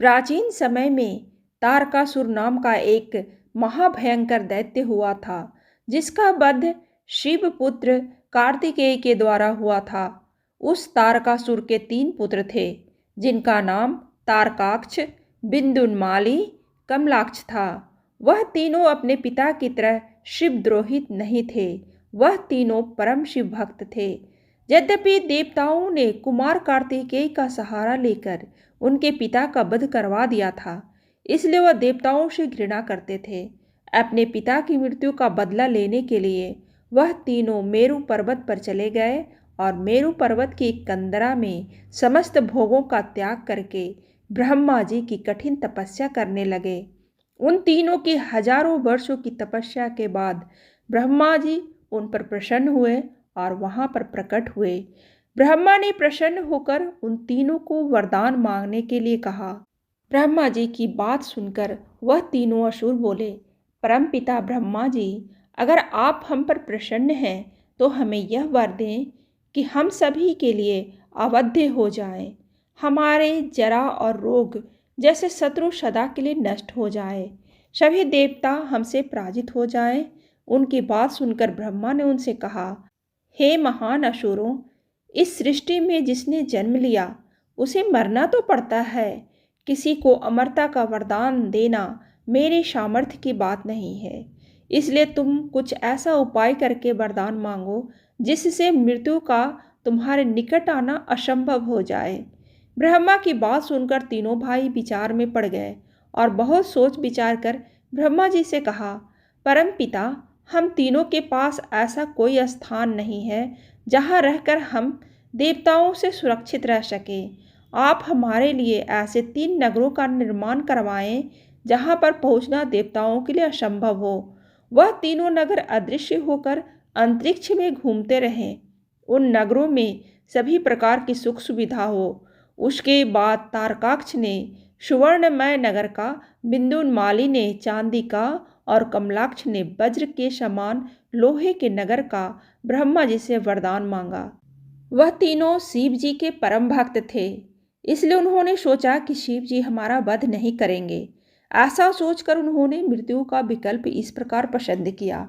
प्राचीन समय में तारकासुर नाम का एक महाभयंकर दैत्य हुआ था, जिसका वध शिव पुत्र कार्तिकेय के द्वारा हुआ था। उस तारकासुर के 3 पुत्र थे, जिनका नाम तारकाक्ष, बिंदुनमाली, कमलाक्ष था। वह तीनों अपने पिता की तरह शिवद्रोही नहीं थे। वह तीनों परम शिव भक्त थे। यद्यपि देवताओं ने कुमार कार्तिकेय का सहारा लेकर उनके पिता का वध करवा दिया था, इसलिए वह देवताओं से घृणा करते थे। अपने पिता की मृत्यु का बदला लेने के लिए वह तीनों मेरु पर्वत पर चले गए और मेरु पर्वत की कंदरा में समस्त भोगों का त्याग करके ब्रह्मा जी की कठिन तपस्या करने लगे। उन तीनों की हजारों वर्षों की तपस्या के बाद ब्रह्मा जी उन पर प्रसन्न हुए और वहां पर प्रकट हुए। ब्रह्मा ने प्रसन्न होकर उन तीनों को वरदान मांगने के लिए कहा। ब्रह्मा जी की बात सुनकर वह तीनों असुर बोले, परमपिता ब्रह्मा जी, अगर आप हम पर प्रसन्न हैं तो हमें यह वर दें कि हम सभी के लिए अवध्य हो जाएं। हमारे जरा और रोग जैसे शत्रु सदा के लिए नष्ट हो जाए। सभी देवता हमसे पराजित हो जाएं। उनकी बात सुनकर ब्रह्मा ने उनसे कहा, हे महान असुरों, इस सृष्टि में जिसने जन्म लिया उसे मरना तो पड़ता है। किसी को अमरता का वरदान देना मेरे सामर्थ्य की बात नहीं है। इसलिए तुम कुछ ऐसा उपाय करके वरदान मांगो जिससे मृत्यु का तुम्हारे निकट आना असंभव हो जाए। ब्रह्मा की बात सुनकर तीनों भाई विचार में पड़ गए और बहुत सोच विचार कर ब्रह्मा जी से कहा, परम पिता, हम तीनों के पास ऐसा कोई स्थान नहीं है जहाँ रहकर हम देवताओं से सुरक्षित रह सकें। आप हमारे लिए ऐसे 3 नगरों का निर्माण करवाएं जहाँ पर पहुँचना देवताओं के लिए असंभव हो। वह तीनों नगर अदृश्य होकर अंतरिक्ष में घूमते रहें। उन नगरों में सभी प्रकार की सुख सुविधा हो। उसके बाद तारकाक्ष ने सुवर्णमय नगर का, बिंदुनमाली ने चांदी का और कमलाक्ष ने वज्र के समान लोहे के नगर का ब्रह्मा जी से वरदान मांगा। वह तीनों शिव जी के परम भक्त थे, इसलिए उन्होंने सोचा कि शिव जी हमारा वध नहीं करेंगे। ऐसा सोचकर उन्होंने मृत्यु का विकल्प इस प्रकार पसंद किया।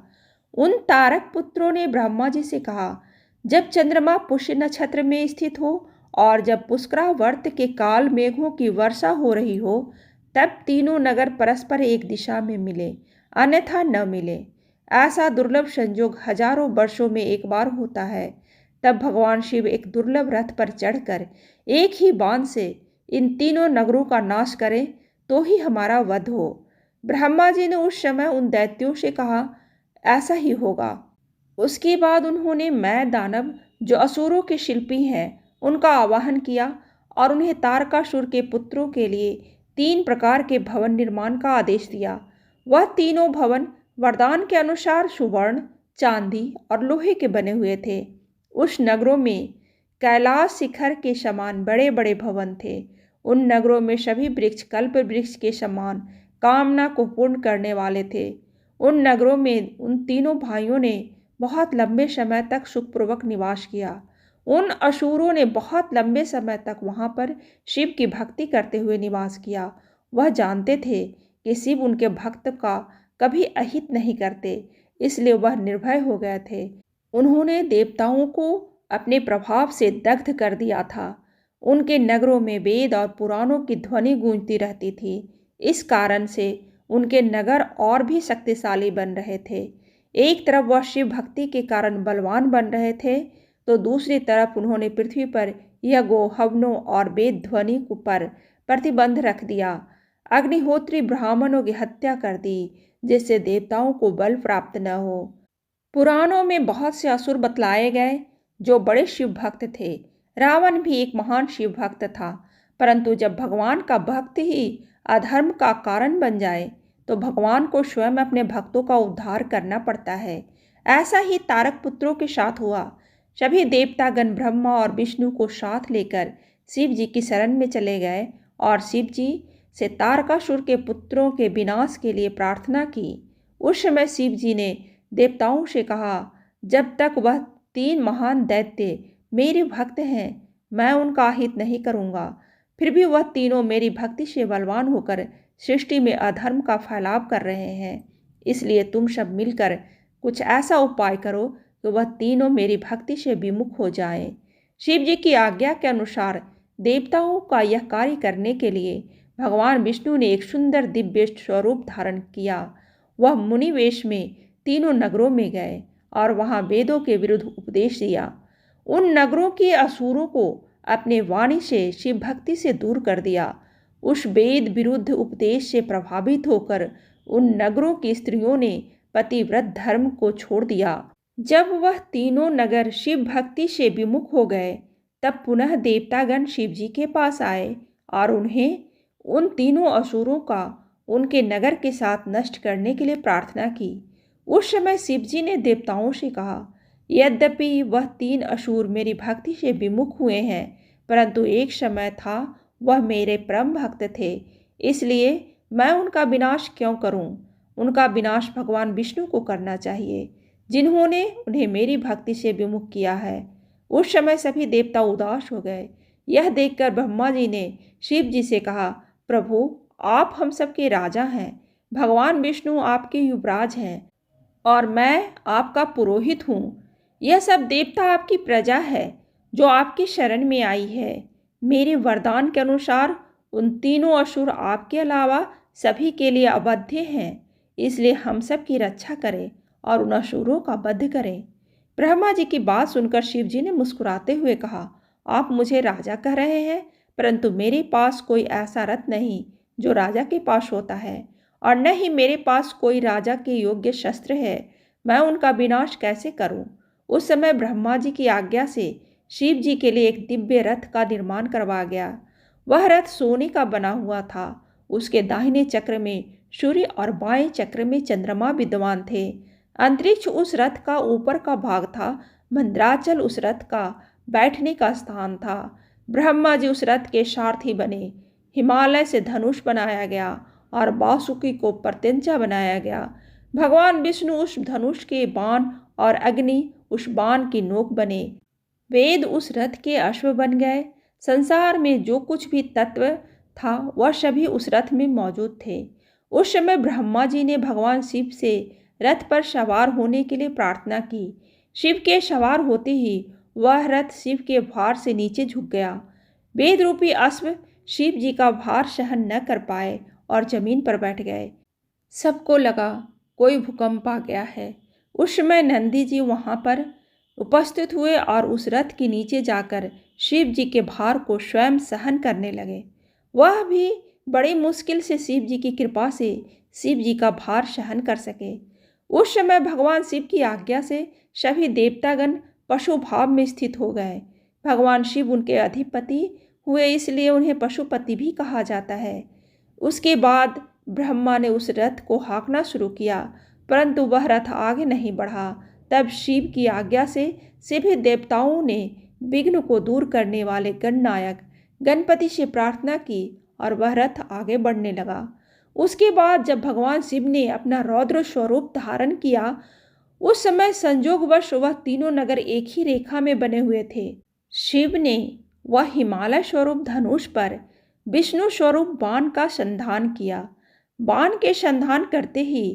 उन तारक पुत्रों ने ब्रह्मा जी से कहा, जब चंद्रमा पुष्य नक्षत्र में स्थित हो और जब पुष्करावर्त के काल मेघों की वर्षा हो रही हो, तब तीनों नगर परस्पर एक दिशा में मिले, अन्यथा न मिले। ऐसा दुर्लभ संयोग हजारों वर्षों में एक बार होता है। तब भगवान शिव एक दुर्लभ रथ पर चढ़कर एक ही बाण से इन तीनों नगरों का नाश करें तो ही हमारा वध हो। ब्रह्मा जी ने उस समय उन दैत्यों से कहा, ऐसा ही होगा। उसके बाद उन्होंने मैं दानव, जो असुरों के शिल्पी हैं, उनका आवाहन किया और उन्हें तारकासुर के पुत्रों के लिए 3 प्रकार के भवन निर्माण का आदेश दिया। वह तीनों भवन वरदान के अनुसार सुवर्ण, चांदी और लोहे के बने हुए थे। उस नगरों में कैलाश शिखर के समान बड़े बड़े भवन थे। उन नगरों में सभी वृक्ष कल्प वृक्ष के समान कामना को पूर्ण करने वाले थे। उन नगरों में उन तीनों भाइयों ने बहुत लंबे समय तक सुखपूर्वक निवास किया। उन असुरों ने बहुत लंबे समय तक वहां पर शिव की भक्ति करते हुए निवास किया। वह जानते थे कि शिव उनके भक्त का कभी अहित नहीं करते, इसलिए वह निर्भय हो गए थे। उन्होंने देवताओं को अपने प्रभाव से दग्ध कर दिया था। उनके नगरों में वेद और पुराणों की ध्वनि गूंजती रहती थी। इस कारण से उनके नगर और भी शक्तिशाली बन रहे थे। एक तरफ वह शिव भक्ति के कारण बलवान बन रहे थे, तो दूसरी तरफ उन्होंने पृथ्वी पर यज्ञों, हवनों और वेद ध्वनि पर प्रतिबंध रख दिया। अग्निहोत्री ब्राह्मणों की हत्या कर दी, जिससे देवताओं को बल प्राप्त न हो। पुराणों में बहुत से असुर बतलाए गए जो बड़े शिव भक्त थे। रावण भी एक महान शिव भक्त था, परंतु जब भगवान का भक्त ही अधर्म का कारण बन जाए तो भगवान को स्वयं अपने भक्तों का उद्धार करना पड़ता है। ऐसा ही तारक पुत्रों के साथ हुआ। सभी देवतागण ब्रह्मा और विष्णु को साथ लेकर शिव जी की शरण में चले गए और शिव जी से तारकासुर के पुत्रों के विनाश के लिए प्रार्थना की। उस समय शिव जी ने देवताओं से कहा, जब तक वह 3 महान दैत्य मेरे भक्त हैं, मैं उनका हित नहीं करूँगा। फिर भी वह तीनों मेरी भक्ति से बलवान होकर सृष्टि में अधर्म का फैलाव कर रहे हैं। इसलिए तुम सब मिलकर कुछ ऐसा उपाय करो कि वह तीनों मेरी भक्ति से विमुख हो जाएं। शिव जी की आज्ञा के अनुसार देवताओं का यह कार्य करने के लिए भगवान विष्णु ने एक सुंदर दिव्य स्वरूप धारण किया। वह मुनि वेश में तीनों नगरों में गए और वहां वेदों के विरुद्ध उपदेश दिया। उन नगरों के असुरों को अपने वाणी से शिव भक्ति से दूर कर दिया। उस वेद विरुद्ध उपदेश से प्रभावित होकर उन नगरों की स्त्रियों ने पतिव्रत धर्म को छोड़ दिया। जब वह तीनों नगर शिव भक्ति से विमुख हो गए, तब पुनः देवतागण शिव जी के पास आए और उन्हें उन तीनों असुरों का उनके नगर के साथ नष्ट करने के लिए प्रार्थना की। उस समय शिव जी ने देवताओं से कहा, यद्यपि वह तीन असुर मेरी भक्ति से विमुख हुए हैं, परंतु एक समय था वह मेरे परम भक्त थे, इसलिए मैं उनका विनाश क्यों करूं? उनका विनाश भगवान विष्णु को करना चाहिए, जिन्होंने उन्हें मेरी भक्ति से विमुख किया है। उस समय सभी देवता उदास हो गए। यह देखकर ब्रह्मा जी ने शिव जी से कहा, प्रभु, आप हम सबके राजा हैं, भगवान विष्णु आपके युवराज हैं और मैं आपका पुरोहित हूँ। यह सब देवता आपकी प्रजा है जो आपकी शरण में आई है। मेरे वरदान के अनुसार उन तीनों असुर आपके अलावा सभी के लिए अवध्य हैं, इसलिए हम सब की रक्षा करें और उन असुरों का वध करें। ब्रह्मा जी की बात सुनकर शिव जी ने मुस्कुराते हुए कहा, आप मुझे राजा कह रहे हैं, परंतु मेरे पास कोई ऐसा रथ नहीं जो राजा के पास होता है, और न ही मेरे पास कोई राजा के योग्य शस्त्र है। मैं उनका विनाश कैसे करूं? उस समय ब्रह्मा जी की आज्ञा से शिव जी के लिए एक दिव्य रथ का निर्माण करवाया गया। वह रथ सोने का बना हुआ था। उसके दाहिने चक्र में सूर्य और बाएं चक्र में चंद्रमा विद्यमान थे। अंतरिक्ष उस रथ का ऊपर का भाग था। मंद्राचल उस रथ का बैठने का स्थान था। ब्रह्मा जी उस रथ के सारथी बने। हिमालय से धनुष बनाया गया और वासुकी को प्रत्यंचा बनाया गया। भगवान विष्णु उस धनुष के बाण और अग्नि उस बाण की नोक बने। वेद उस रथ के अश्व बन गए। संसार में जो कुछ भी तत्व था वह सभी उस रथ में मौजूद थे। उस समय ब्रह्मा जी ने भगवान शिव से रथ पर सवार होने के लिए प्रार्थना की। शिव के सवार होते ही वह रथ शिव के भार से नीचे झुक गया। वेद रूपी अश्व शिव जी का भार सहन न कर पाए और जमीन पर बैठ गए। सबको लगा कोई भूकंप आ गया है। उस समय नंदी जी वहां पर उपस्थित हुए और उस रथ के नीचे जाकर शिव जी के भार को स्वयं सहन करने लगे। वह भी बड़ी मुश्किल से शिव जी की कृपा से शिव जी का भार सहन कर सके। उस समय भगवान शिव की आज्ञा से सभी देवतागण पशु भाव में स्थित हो गए। भगवान शिव उनके अधिपति हुए, इसलिए उन्हें पशुपति भी कहा जाता है। उसके बाद ब्रह्मा ने उस रथ को हाँकना शुरू किया, परंतु वह रथ आगे नहीं बढ़ा। तब शिव की आज्ञा से सभी देवताओं ने विघ्न को दूर करने वाले गणनायक गणपति से प्रार्थना की और वह रथ आगे बढ़ने लगा। उसके बाद जब भगवान शिव ने अपना रौद्र स्वरूप धारण किया, उस समय संजोगवश वह तीनों नगर एक ही रेखा में बने हुए थे। शिव ने वह हिमालय स्वरूप धनुष पर विष्णु स्वरूप बाण का संधान किया। बाण के संधान करते ही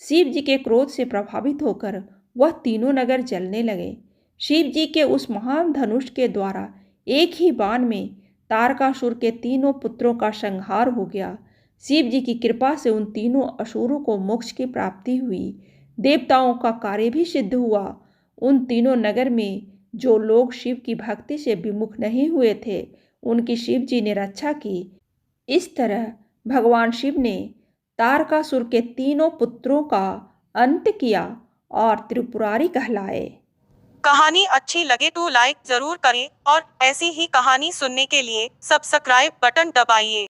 शिव जी के क्रोध से प्रभावित होकर वह तीनों नगर जलने लगे। शिव जी के उस महान धनुष के द्वारा एक ही बाण में तारकासुर के तीनों पुत्रों का संहार हो गया। शिव जी की कृपा से उन तीनों असुरों को मोक्ष की प्राप्ति हुई। देवताओं का कार्य भी सिद्ध हुआ। उन तीनों नगर में जो लोग शिव की भक्ति से विमुख नहीं हुए थे, उनकी शिव जी ने रक्षा की। इस तरह भगवान शिव ने तारकासुर के तीनों पुत्रों का अंत किया और त्रिपुरारी कहलाए। कहानी अच्छी लगे तो लाइक जरूर करें और ऐसी ही कहानी सुनने के लिए सब्सक्राइब बटन दबाइए।